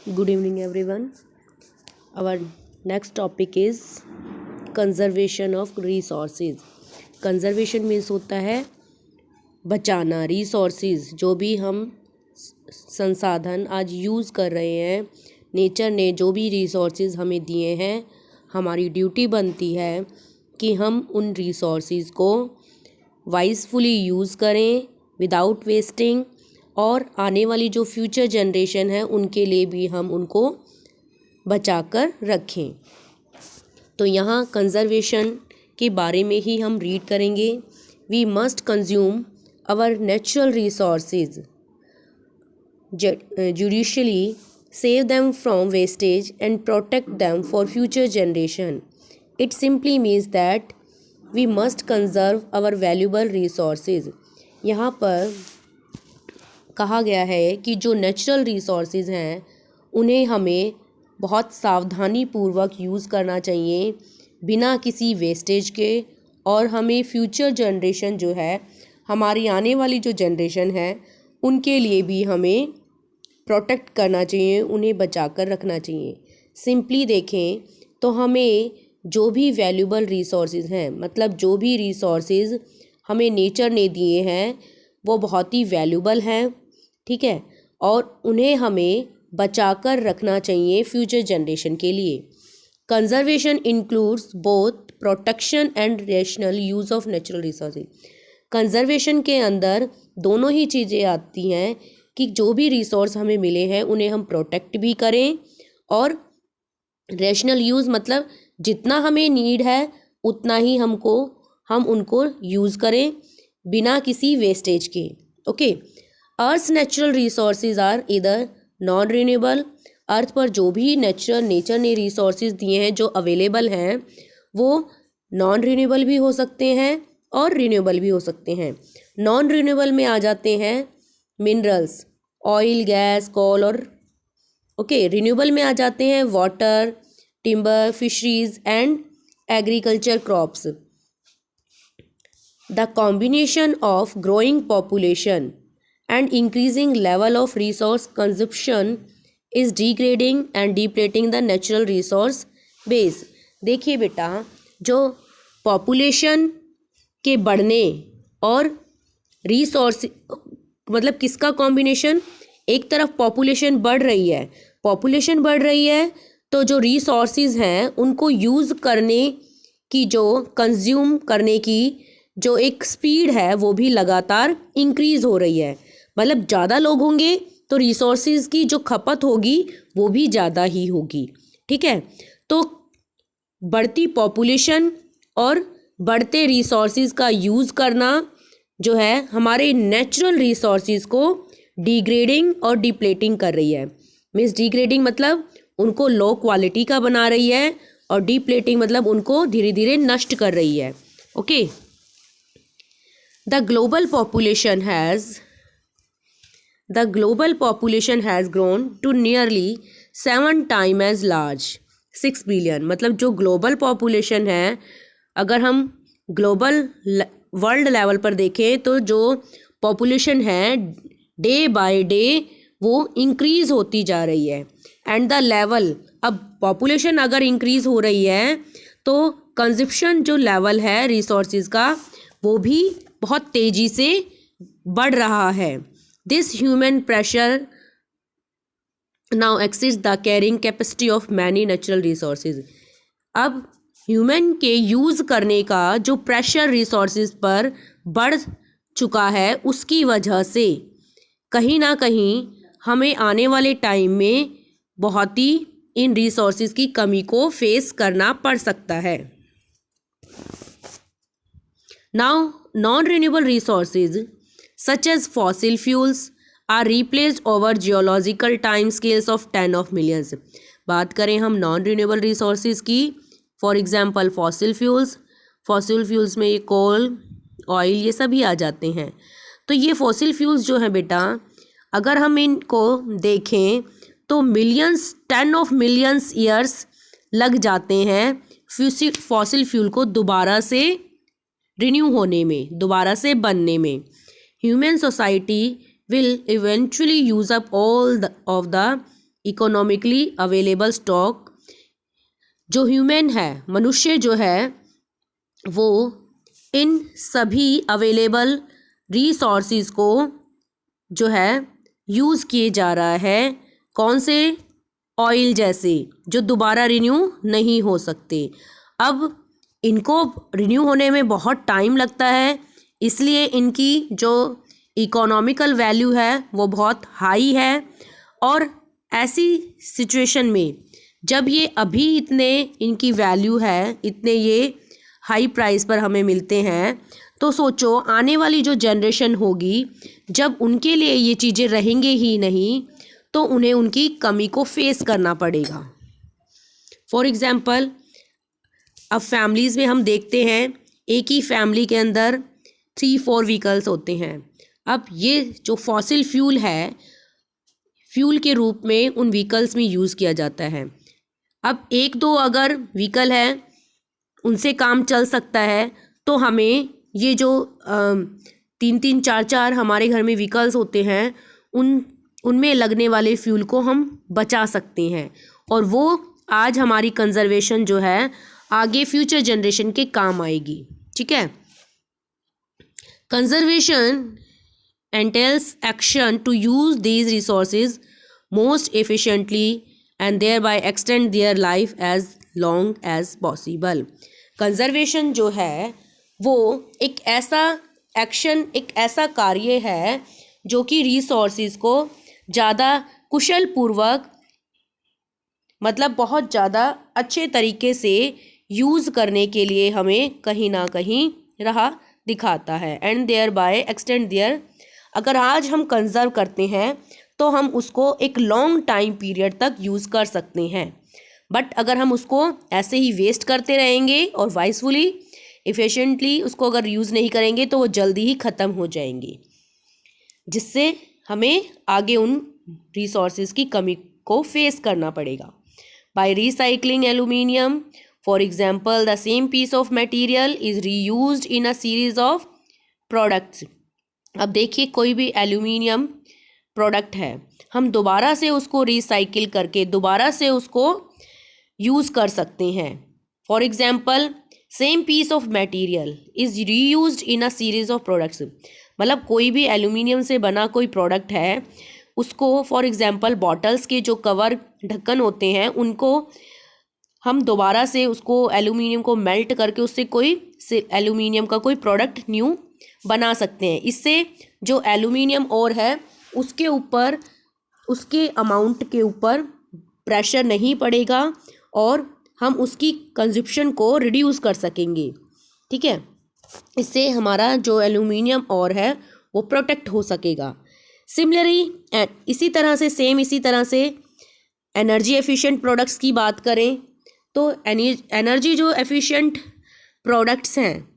Good evening, everyone. Our next topic is conservation of resources. Conservation means होता है बचाना, resources जो भी हम संसाधन आज यूज़ कर रहे हैं, नेचर ने जो भी resources हमें दिए हैं, हमारी ड्यूटी बनती है कि हम उन resources को वाइजफुली यूज़ करें विदाउट वेस्टिंग, और आने वाली जो फ्यूचर जनरेशन है उनके लिए भी हम उनको बचा कर रखें। तो यहाँ कंजर्वेशन के बारे में ही हम रीड करेंगे। We must consume our natural resources judicially, save them from wastage and protect them for future generation. It simply means that we must conserve our valuable resources. यहाँ पर कहा गया है कि जो नेचुरल रिसोर्सेज हैं उन्हें हमें बहुत सावधानी पूर्वक यूज़ करना चाहिए बिना किसी वेस्टेज के, और हमें फ्यूचर जनरेशन जो है, हमारी आने वाली जो जनरेशन है, उनके लिए भी हमें प्रोटेक्ट करना चाहिए, उन्हें बचा कर रखना चाहिए। सिंपली देखें तो हमें जो भी वैल्यूबल रिसोर्सेज हैं, मतलब जो भी रिसोर्सेज हमें नेचर ने दिए हैं वो बहुत ही वैल्यूबल हैं, ठीक है, और उन्हें हमें बचा कर रखना चाहिए फ्यूचर जनरेशन के लिए। Conservation includes both protection and rational use of natural resources. Conservation के अंदर दोनों ही चीज़ें आती हैं कि जो भी रिसोर्स हमें मिले हैं उन्हें हम प्रोटेक्ट भी करें, और रैशनल यूज़ मतलब जितना हमें नीड है उतना ही हम उनको यूज़ करें बिना किसी वेस्टेज के। Okay, earth natural resources are either non renewable. Earth पर जो भी नेचर ने रिसोर्सेज दिए हैं जो अवेलेबल हैं वो नॉन रिन्यूएबल भी हो सकते हैं और रिन्यूएबल भी हो सकते हैं। नॉन रिन्यूएबल में आ जाते हैं मिनरल्स, ऑयल, गैस, कोल, और रिन्यूएबल में आ जाते हैं water, timber, fisheries and agriculture crops. The combination of growing population and increasing level of resource consumption is degrading and depleting the natural resource base. देखिए बेटा, जो पॉपुलेशन के बढ़ने और रिसोर्स मतलब किसका कॉम्बिनेशन, एक तरफ पॉपुलेशन बढ़ रही है तो जो रिसोर्सेज हैं उनको यूज़ करने की, जो कंज्यूम करने की जो एक स्पीड है वो भी लगातार इंक्रीज़ हो रही है। मतलब ज़्यादा लोग होंगे तो रिसोर्सेज की जो खपत होगी वो भी ज़्यादा ही होगी, ठीक है। तो बढ़ती पॉपुलेशन और बढ़ते रिसोर्सेज का यूज़ करना जो है हमारे नेचुरल रिसोर्सेज को डिग्रेडिंग और डिप्लेटिंग कर रही है। मीन्स डिग्रेडिंग मतलब उनको लो क्वालिटी का बना रही है, और डिप्लेटिंग मतलब उनको धीरे धीरे नष्ट कर रही है। Okay, the global population has grown to nearly 7 times as large, 6 billion. मतलब जो ग्लोबल पॉपुलेशन है, अगर हम ग्लोबल वर्ल्ड लेवल पर देखें तो जो पॉपुलेशन है डे बाय डे वो इंक्रीज़ होती जा रही है। एंड द लेवल, अब पॉपुलेशन अगर इंक्रीज़ हो रही है तो कंजप्शन जो लेवल है रिसोर्सेज का वो भी बहुत तेज़ी से बढ़ रहा है। This human pressure now exceeds the carrying capacity of many natural resources. अब ह्यूमन के यूज़ करने का जो प्रेशर रिसोर्सेज पर बढ़ चुका है उसकी वजह से कहीं ना कहीं हमें आने वाले टाइम में बहुत ही इन रिसोर्सेज की कमी को फेस करना पड़ सकता है। Now non-renewable resources such as fossil fuels are replaced over geological time scales of 10 of millions. बात करें हम नॉन रिन्यूएबल रिसोर्सेज की, फॉर एग्जांपल फॉसिल फ्यूल्स में ये कोल, ऑयल, ये सभी आ जाते हैं। तो ये फॉसिल फ्यूल्स जो हैं बेटा, अगर हम इनको देखें तो मिलियंस, 10 of millions ईयर्स लग जाते हैं फॉसिल फ्यूल को दोबारा से रिन्यू होने में, दोबारा से बनने में। Human society will eventually use up all of the economically available stock, जो ह्यूमन है, मनुष्य जो है वो इन सभी अवेलेबल रिसोर्सेज को जो है यूज़ किए जा रहा है। कौन से? ऑयल जैसे, जो दोबारा रिन्यू नहीं हो सकते। अब इनको रिन्यू होने में बहुत टाइम लगता है, इसलिए इनकी जो इकोनॉमिकल वैल्यू है वो बहुत हाई है। और ऐसी सिचुएशन में जब ये अभी इतने इनकी वैल्यू है, इतने ये हाई प्राइस पर हमें मिलते हैं, तो सोचो आने वाली जो जनरेशन होगी, जब उनके लिए ये चीज़ें रहेंगे ही नहीं तो उन्हें उनकी कमी को फेस करना पड़ेगा। फॉर एग्ज़ाम्पल, अब फैमिलीज़ में हम देखते हैं एक ही फैमिली के अंदर 3-4 व्हीकल्स होते हैं। अब ये जो फॉसिल फ्यूल है, फ्यूल के रूप में उन व्हीकल्स में यूज़ किया जाता है। अब 1-2 अगर व्हीकल है उनसे काम चल सकता है, तो हमें ये जो 3-3 4-4 हमारे घर में व्हीकल्स होते हैं उनमें लगने वाले फ्यूल को हम बचा सकते हैं, और वो आज हमारी कंजर्वेशन जो है आगे फ्यूचर जनरेशन के काम आएगी। ठीक है। Conservation entails action to use these resources most efficiently and thereby extend their life as long as possible। Conservation जो है वो एक ऐसा एक्शन, एक ऐसा कार्य है जो कि रिसोर्सेज को ज़्यादा कुशल पूर्वक, मतलब बहुत ज़्यादा अच्छे तरीके से यूज़ करने के लिए हमें कहीं ना कहीं राह दिखाता है। And thereby extend their, अगर आज हम कंजर्व करते हैं तो हम उसको एक लॉन्ग टाइम पीरियड तक यूज़ कर सकते हैं। बट अगर हम उसको ऐसे ही वेस्ट करते रहेंगे और वाइसफुली एफिशिएंटली उसको अगर यूज़ नहीं करेंगे तो वो जल्दी ही ख़त्म हो जाएंगी, जिससे हमें आगे उन रिसोर्सेज की कमी को फेस करना पड़ेगा। By recycling aluminium, for example, the same piece of material is reused in a series of products. अब देखिए, कोई भी एल्यूमिनियम प्रोडक्ट है, हम दोबारा से उसको रिसाइकिल करके दोबारा से उसको यूज़ कर सकते हैं। For example, same piece of material is reused in a series of products. मतलब कोई भी एल्यूमिनियम से बना कोई प्रोडक्ट है, उसको फॉर एग्जाम्पल बॉटल्स के जो कवर ढक्कन होते हैं उनको हम दोबारा से उसको एल्यूमिनियम को मेल्ट करके उससे कोई एल्यूमिनियम का कोई प्रोडक्ट न्यू बना सकते हैं। इससे जो एल्यूमिनियम और है उसके ऊपर, उसके अमाउंट के ऊपर प्रेशर नहीं पड़ेगा और हम उसकी कंजप्शन को रिड्यूस कर सकेंगे। ठीक है, इससे हमारा जो एल्यूमिनियम और है वो प्रोटेक्ट हो सकेगा। सिमिलरली इसी तरह से एनर्जी एफिशिएंट प्रोडक्ट्स की बात करें तो एनर्जी जो एफिशिएंट प्रोडक्ट्स हैं,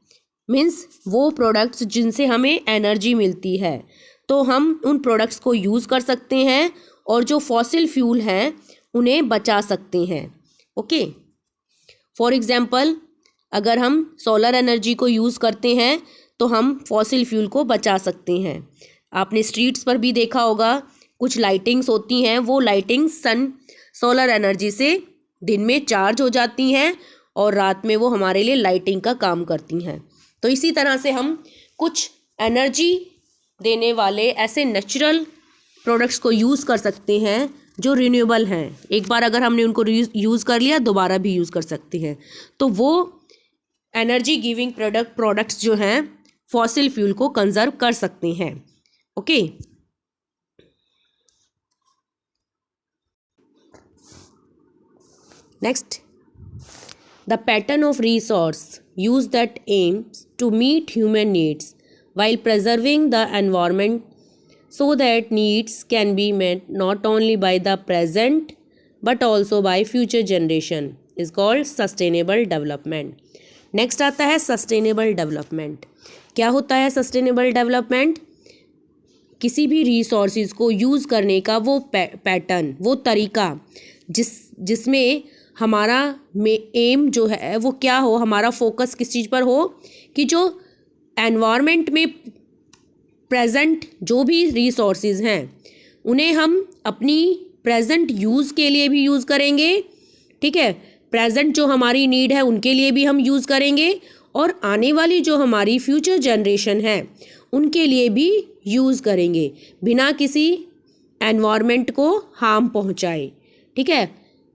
मीन्स वो प्रोडक्ट्स जिनसे हमें एनर्जी मिलती है, तो हम उन प्रोडक्ट्स को यूज़ कर सकते हैं और जो फॉसिल फ्यूल हैं उन्हें बचा सकते हैं। ओके, फॉर एग्जांपल, अगर हम सोलर एनर्जी को यूज़ करते हैं तो हम फॉसिल फ्यूल को बचा सकते हैं। आपने स्ट्रीट्स पर भी देखा होगा, कुछ लाइटिंग्स होती हैं, वो लाइटिंग्स सोलर एनर्जी से दिन में चार्ज हो जाती हैं और रात में वो हमारे लिए लाइटिंग का काम करती हैं। तो इसी तरह से हम कुछ एनर्जी देने वाले ऐसे नेचुरल प्रोडक्ट्स को यूज़ कर सकते हैं जो रिन्यूएबल हैं। एक बार अगर हमने उनको यूज़ कर लिया, दोबारा भी यूज़ कर सकते हैं। तो वो एनर्जी गिविंग प्रोडक्ट्स जो हैं फॉसिल फ्यूल को कंजर्व कर सकते हैं। Okay, next, the pattern of resource use that aims to meet human needs while preserving the environment so that needs can be met not only by the present but also by future generation is called sustainable development। Next आता है sustainable development. क्या होता है sustainable development? किसी भी resources को use करने का वो पैटर्न, वो तरीका जिसमें हमारा एम जो है वो क्या हो, हमारा फोकस किस चीज़ पर हो कि जो एनवायरनमेंट में प्रेजेंट जो भी रिसोर्सेज हैं उन्हें हम अपनी प्रेजेंट यूज़ के लिए भी यूज़ करेंगे, ठीक है, प्रेजेंट जो हमारी नीड है उनके लिए भी हम यूज़ करेंगे, और आने वाली जो हमारी फ्यूचर जनरेशन है उनके लिए भी यूज़ करेंगे, बिना किसी एनवायरनमेंट को हार्म पहुंचाए, ठीक है,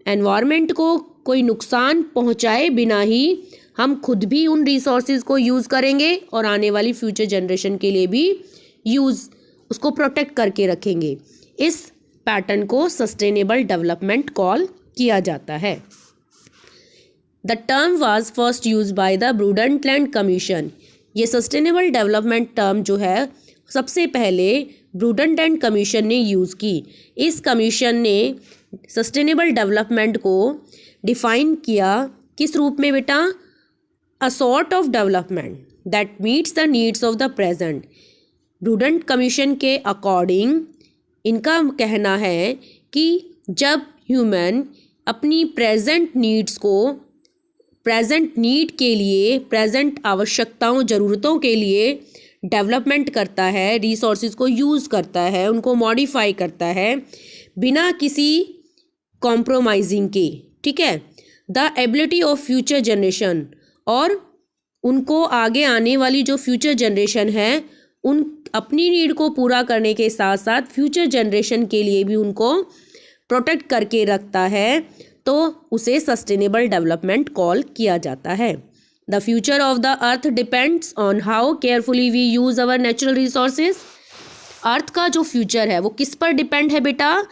एनवायरनमेंट को कोई नुकसान पहुंचाए बिना ही हम खुद भी उन रिसोर्सेज को यूज़ करेंगे और आने वाली फ्यूचर जनरेशन के लिए भी यूज़ उसको प्रोटेक्ट करके रखेंगे। इस पैटर्न को सस्टेनेबल डेवलपमेंट कॉल किया जाता है। The term was first use by the Brundtland commission. ये सस्टेनेबल डेवलपमेंट टर्म जो है सबसे पहले ब्रूडेंटलैंड कमीशन ने यूज़ की। इस कमीशन ने सस्टेनेबल डेवलपमेंट को डिफाइन किया किस रूप में बेटा? A sort of development that meets the needs of the present. ब्रूडेंट कमीशन के अकॉर्डिंग इनका कहना है कि जब ह्यूमन अपनी प्रेजेंट नीड्स को प्रेजेंट नीड के लिए, प्रेजेंट आवश्यकताओं ज़रूरतों के लिए डेवलपमेंट करता है, रिसोर्सेज को यूज़ करता है, उनको मॉडिफाई करता है बिना किसी कॉम्प्रोमाइजिंग के, ठीक है, the ability of future generation, और उनको आगे आने वाली जो फ्यूचर जनरेशन है उन अपनी नीड को पूरा करने के साथ साथ फ्यूचर जनरेशन के लिए भी उनको प्रोटेक्ट करके रखता है, तो उसे सस्टेनेबल डेवलपमेंट कॉल किया जाता है। The future of the earth depends on how carefully we use our natural resources. Earth का जो फ्यूचर है वो किस पर डिपेंड है बेटा?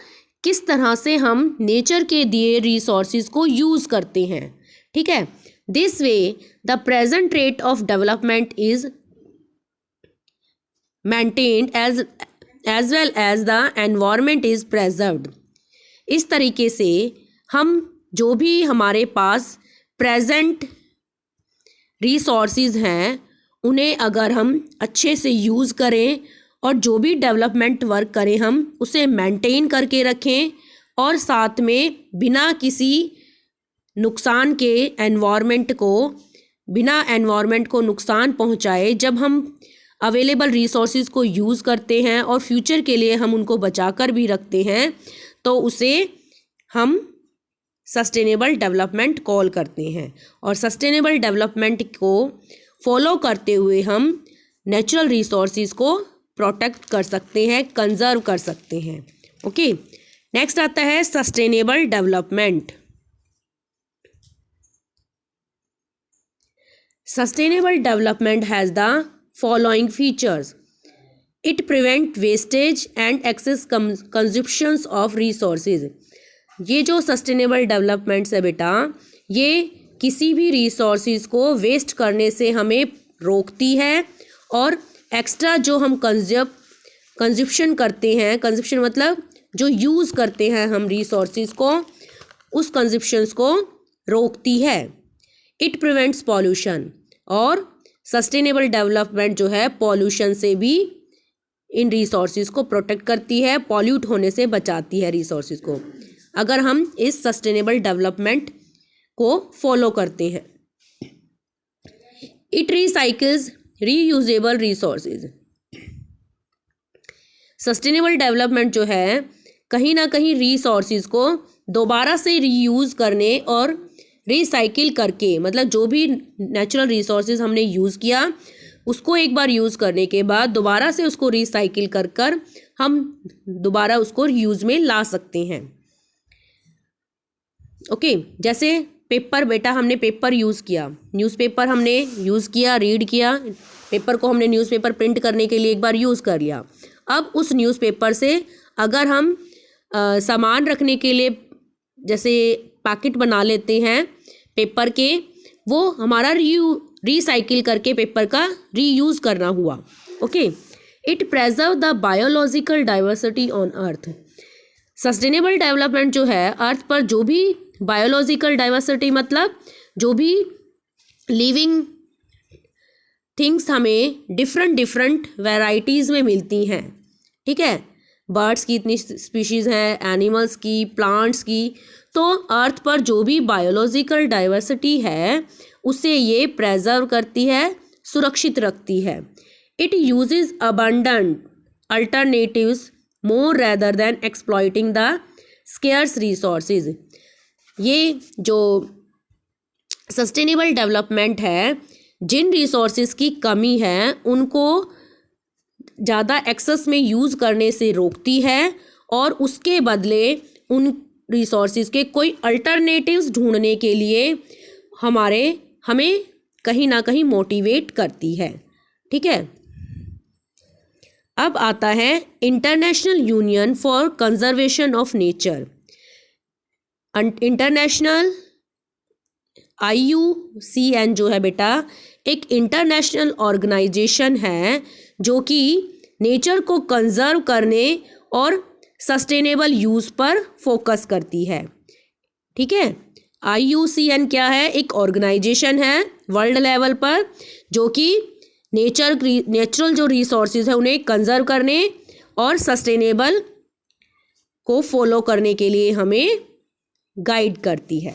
किस तरह से हम नेचर के दिए रिसोर्सेज को यूज़ करते हैं, ठीक है। This way the present rate of development is maintained as well as the environment is preserved. इस तरीके से हम जो भी हमारे पास प्रेजेंट रिसोर्सेज हैं उन्हें अगर हम अच्छे से यूज़ करें और जो भी डेवलपमेंट वर्क करें हम उसे मेंटेन करके रखें, और साथ में बिना किसी नुकसान के बिना एनवायरनमेंट को नुकसान पहुंचाए जब हम अवेलेबल रिसोर्सेज को यूज़ करते हैं और फ्यूचर के लिए हम उनको बचा कर भी रखते हैं, तो उसे हम सस्टेनेबल डेवलपमेंट कॉल करते हैं। और सस्टेनेबल डेवलपमेंट को फॉलो करते हुए हम नेचुरल रिसोर्सेज को प्रोटेक्ट कर सकते हैं, कंजर्व कर सकते हैं। ओके, नेक्स्ट आता है sustainable development. Sustainable development has the following features. It prevent wastage and excess consumptions of resources. ये जो सस्टेनेबल डेवलपमेंट्स है बेटा, ये किसी भी रिसोर्सेज को वेस्ट करने से हमें रोकती है, और एक्स्ट्रा जो हम कंजप्शन करते हैं, कंजप्शन मतलब जो यूज़ करते हैं हम रिसोर्सेज को, उस कंजप्शंस को रोकती है। इट प्रिवेंट्स पॉल्यूशन, और सस्टेनेबल डेवलपमेंट जो है पॉल्यूशन से भी इन रिसोर्सेज को प्रोटेक्ट करती है, पॉल्यूट होने से बचाती है रिसोर्सेज को, अगर हम इस सस्टेनेबल डेवलपमेंट को फॉलो करते हैं। It recycles reusable resources. Sustainable development जो है कहीं ना कहीं रिसोर्सेज को दोबारा से रीयूज़ करने और रिसाइकिल करके, मतलब जो भी नेचुरल रिसोर्सेज हमने यूज़ किया उसको एक बार यूज़ करने के बाद दोबारा से उसको रिसाइकिल कर कर हम दोबारा उसको यूज़ में ला सकते हैं। ओके, जैसे पेपर बेटा, हमने पेपर यूज़ किया, न्यूज़पेपर हमने यूज़ किया, रीड किया, पेपर को हमने न्यूज़पेपर प्रिंट करने के लिए एक बार यूज़ कर लिया। अब उस न्यूज़पेपर से अगर हम सामान रखने के लिए जैसे पैकेट बना लेते हैं पेपर के, वो हमारा रिसाइकिल करके पेपर का रीयूज़ करना हुआ। Okay, it preserve the biological diversity on earth. Sustainable development जो है अर्थ पर जो भी बायोलॉजिकल डाइवर्सिटी मतलब जो भी लिविंग थिंग्स हमें डिफरेंट वैराइटीज़ में मिलती हैं, ठीक है, बर्ड्स की इतनी स्पीशीज़ हैं, एनिमल्स की, प्लांट्स की, तो अर्थ पर जो भी बायोलॉजिकल डाइवर्सिटी है उसे ये प्रेजर्व करती है, सुरक्षित रखती है। It uses abundant alternatives more rather than exploiting the scarce resources. ये जो सस्टेनेबल डेवलपमेंट है, जिन रिसोर्सेज की कमी है उनको ज़्यादा एक्सेस में यूज़ करने से रोकती है और उसके बदले उन रिसोर्सेज के कोई अल्टरनेटिव्स ढूंढने के लिए हमें कहीं ना कहीं मोटिवेट करती है। ठीक है, अब आता है international union for conservation of nature. International IUCN जो है बेटा एक इंटरनेशनल ऑर्गेनाइजेशन है जो कि नेचर को कंजर्व करने और सस्टेनेबल यूज़ पर फोकस करती है। ठीक है, IUCN क्या है? एक ऑर्गेनाइजेशन है वर्ल्ड लेवल पर जो कि नेचुरल जो रिसोर्सेज है उन्हें कंजर्व करने और सस्टेनेबल को फॉलो करने के लिए हमें गाइड करती है।